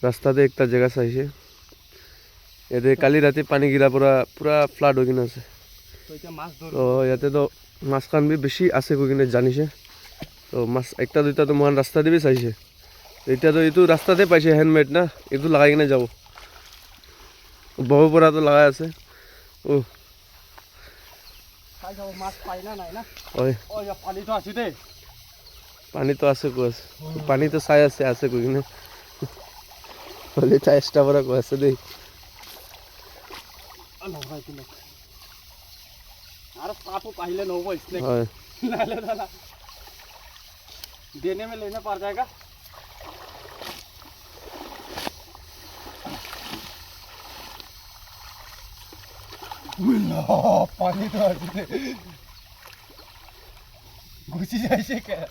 ৰাস্তাতে একটা জেগা চাইছে ইয়াতে কালি ৰাতি পানী গিৰা পুৰা ফ্লাড হৈ কিনে আছে তো ইয়াতে তো মাছ খান বি বেছি আছে কৈ কিনে জানিছে তো মাছ একটা দুটা তো মহান ৰাস্তা দিবি চাইছে এতিয়া তো এইটো ৰাস্তাতে পাইছে হেণ্ডমেড না এইটো লগাই কিনে যাব বহু পৰাটো লগাই আছে পানীটো আছে কৈ আছে পানীটো চাই আছে কৈ কিনে হলে চেষ্টা কৰা কৈ আছে দেই আর পাপু पहले नो वो इसलिए देने में लेना पड़ जाएगा पानी तो घुसी जाए क्या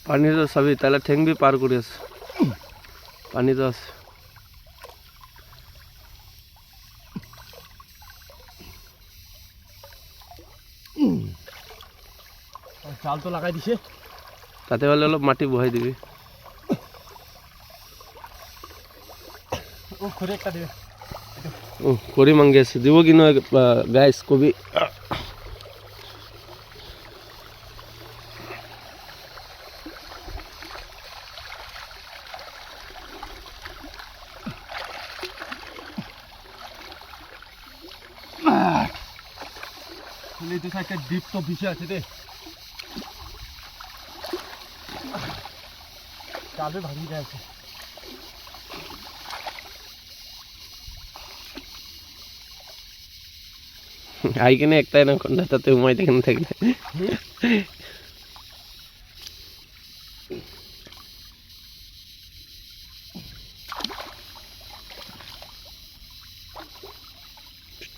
পানী তো চাবি তাহলে ঠেং বি পাৰ কৰি আছে পানী তো আছে জাল তো লাগাই দিছে তাতে হলে অলপ মাটি বহাই দিবি ও খড়ি একটা দিবে খড়ি মাঙ্গি আছে দিব কি নয় গাইস কবি এই দুটো একটা ডিপ তো ভিজে আছে রে চালে ভাঙি যাচ্ছে আই কিনে একটাই না কোনটা তাতে উমাই দেখেন থাকলে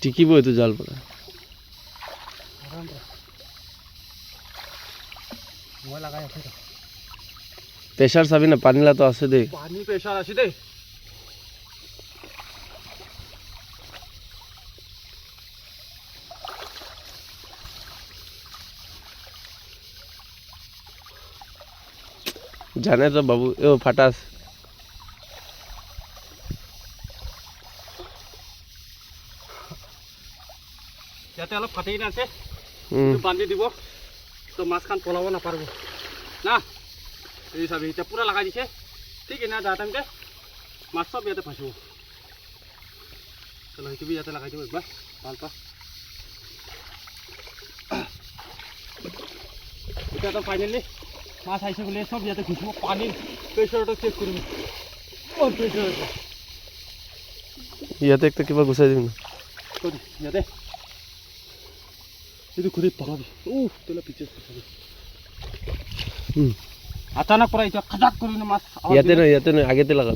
টিকিব তো জাল পড়া প্রেসার চাবি না পানীলা তো আছে দেই পানী প্রেসার আছে দেই জানে তো বাবু ও ফাটাস যাতে অলপ ফাটি কিনে আছে বান্ধি দিব তো মাছ খান পলাব নাপারব না এই চাবি এটা পুরা লাগাই দিছে ঠিক না যা টাইমতে মাছ সব ইয়াতে ফাঁসব চলো সেইটো বি ইয়াতে লাগাই দিব একবার ভাল পা এটা তো ফাইনালি মাছ আইছে বলে সব ইয়াতে ঘুষব পানির প্রেসারটা চেক করব ও প্রেসার ইয়াতে একটা কিবা গুছাই দিবি না করি ইয়াতে ಇದು ಕುರಿ ಪರವಿ তেলা পিছে अचानक परा इतो खजाक करिन मास याते न आगेते लगा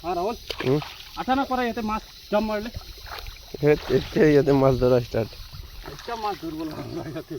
हां राहुल अचानक परा याते मास जम मारले याते मास धरा स्टार्ट अच्छा मास धरबो याते